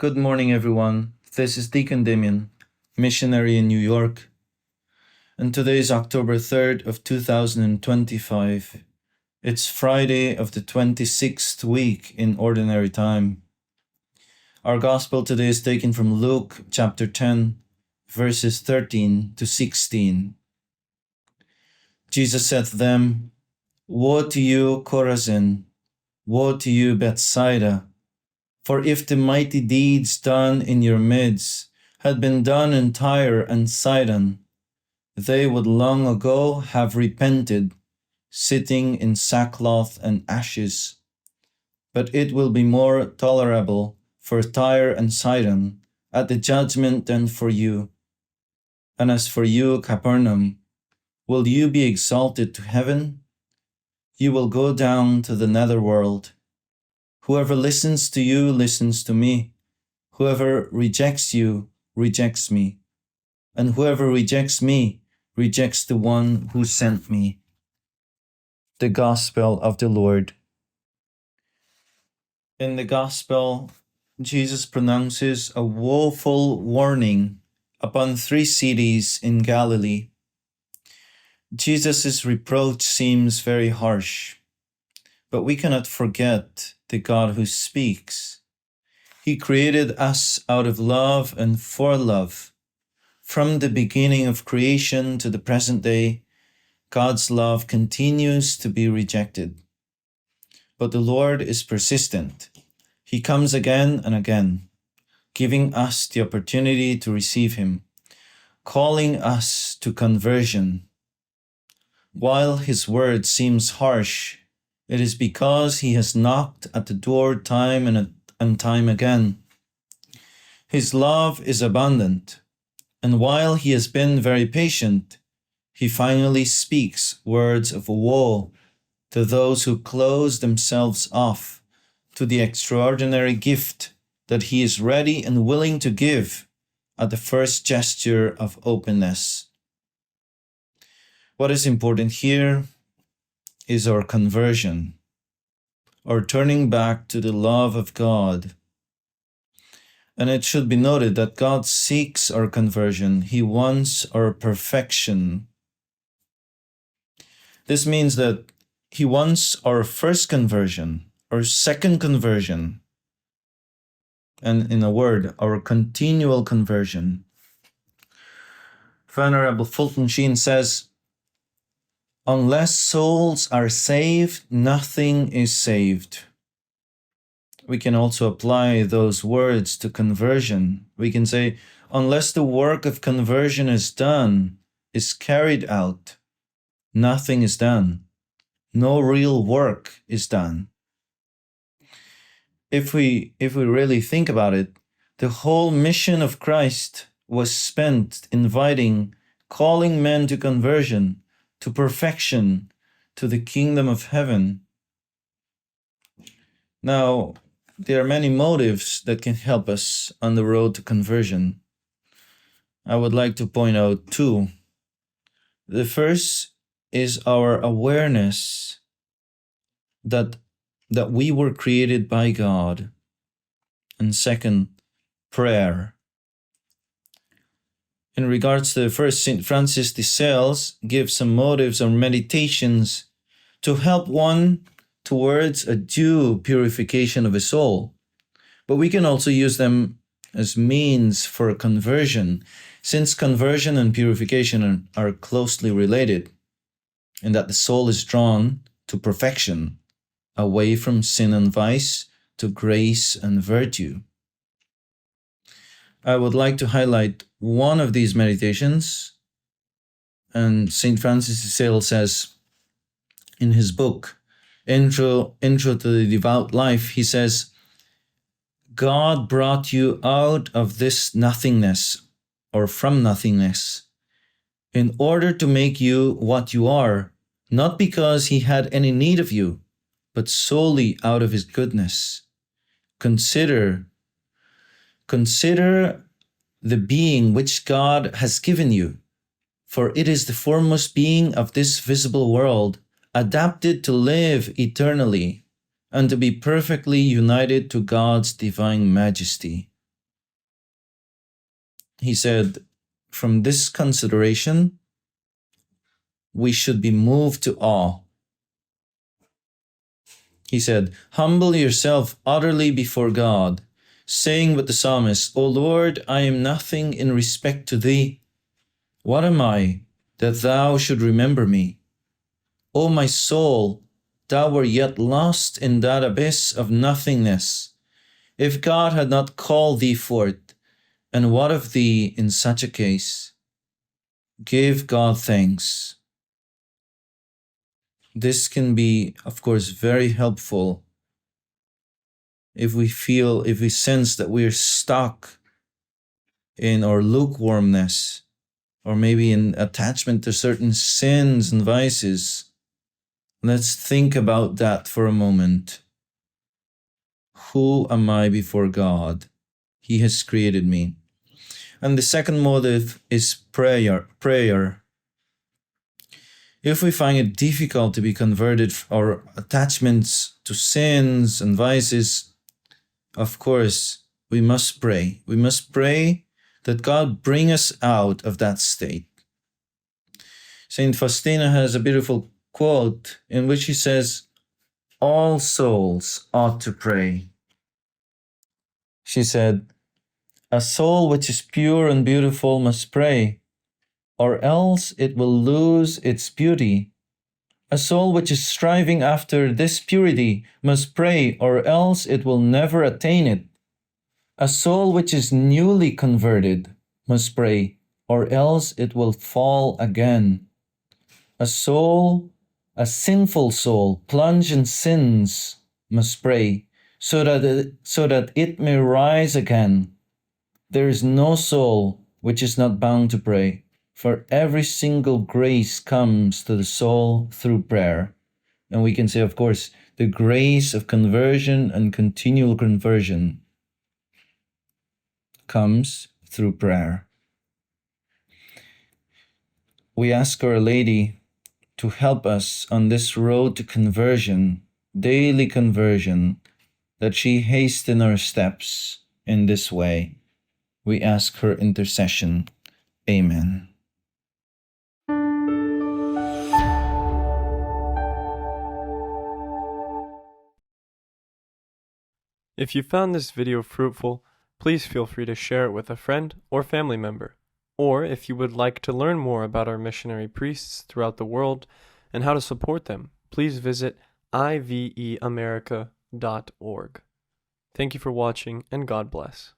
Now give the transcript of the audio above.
Good morning, everyone. This is Deacon Damien, missionary in New York, and today is October 3rd of 2025. It's Friday of the 26th week in Ordinary Time. Our Gospel today is taken from Luke chapter 10, verses 13 to 16. Jesus said to them, "Woe to you, Chorazin! Woe to you, Bethsaida! For if the mighty deeds done in your midst had been done in Tyre and Sidon, they would long ago have repented, sitting in sackcloth and ashes. But it will be more tolerable for Tyre and Sidon at the judgment than for you. And as for you, Capernaum, will you be exalted to heaven? You will go down to the netherworld. Whoever listens to you listens to me. Whoever rejects you rejects me. And whoever rejects me rejects the one who sent me." The Gospel of the Lord. In the Gospel, Jesus pronounces a woeful warning upon 3 cities in Galilee. Jesus' reproach seems very harsh, but we cannot forget the God who speaks. He created us out of love and for love. From the beginning of creation to the present day, God's love continues to be rejected. But the Lord is persistent. He comes again and again, giving us the opportunity to receive Him, calling us to conversion. While His word seems harsh, it is because He has knocked at the door time and time again. His love is abundant, and while He has been very patient, He finally speaks words of woe to those who close themselves off to the extraordinary gift that He is ready and willing to give at the first gesture of openness. What is important here is our conversion, or turning back to the love of God. And it should be noted that God seeks our conversion. He wants our perfection. This means that He wants our first conversion, our second conversion, and in a word, our continual conversion. Venerable Fulton Sheen says, "Unless souls are saved, nothing is saved." We can also apply those words to conversion. We can say, unless the work of conversion is done, is carried out, nothing is done. No real work is done. If we really think about it, the whole mission of Christ was spent inviting, calling men to conversion, to perfection, to the kingdom of heaven. Now, there are many motives that can help us on the road to conversion. I would like to point out 2. The first is our awareness that we were created by God. And second, prayer. In regards to the first, St. Francis de Sales gives some motives or meditations to help one towards a due purification of a soul. But we can also use them as means for conversion, since conversion and purification are closely related, in that the soul is drawn to perfection, away from sin and vice to grace and virtue. I would like to highlight one of these meditations, and St. Francis de Sales says in his book, Intro to the Devout Life, he says, "God brought you out of this nothingness, or from nothingness, in order to make you what you are, not because He had any need of you, but solely out of His goodness. Consider the being which God has given you, for it is the foremost being of this visible world, adapted to live eternally and to be perfectly united to God's divine majesty. he said, from this consideration, we should be moved to awe. He said, humble yourself utterly before God, saying with the psalmist, O Lord, I am nothing in respect to thee. What am I, that thou should remember me? O my soul, thou wert yet lost in that abyss of nothingness, if God had not called thee forth. And what of thee in such a case? Give God thanks. This can be, of course, very helpful if we sense that we are stuck in our lukewarmness, or maybe in attachment to certain sins and vices. Let's think about that for a moment. Who am I before God? He has created me. And the second motive is prayer. If we find it difficult to be converted, our attachments to sins and vices, of course, we must pray. We must pray that God bring us out of that state. Saint Faustina has a beautiful quote in which he says, all souls ought to pray. She said, a soul which is pure and beautiful must pray, or else it will lose its beauty. A soul which is striving after this purity must pray, or else it will never attain it. A soul which is newly converted must pray, or else it will fall again. A sinful soul, plunged in sins, must pray, so that it may rise again. There is no soul which is not bound to pray, for every single grace comes to the soul through prayer. And we can say, of course, the grace of conversion and continual conversion comes through prayer. We ask Our Lady to help us on this road to conversion, daily conversion, that she hasten our steps in this way. We ask her intercession. Amen. If you found this video fruitful, please feel free to share it with a friend or family member. Or if you would like to learn more about our missionary priests throughout the world and how to support them, please visit iveamerica.org. Thank you for watching, and God bless.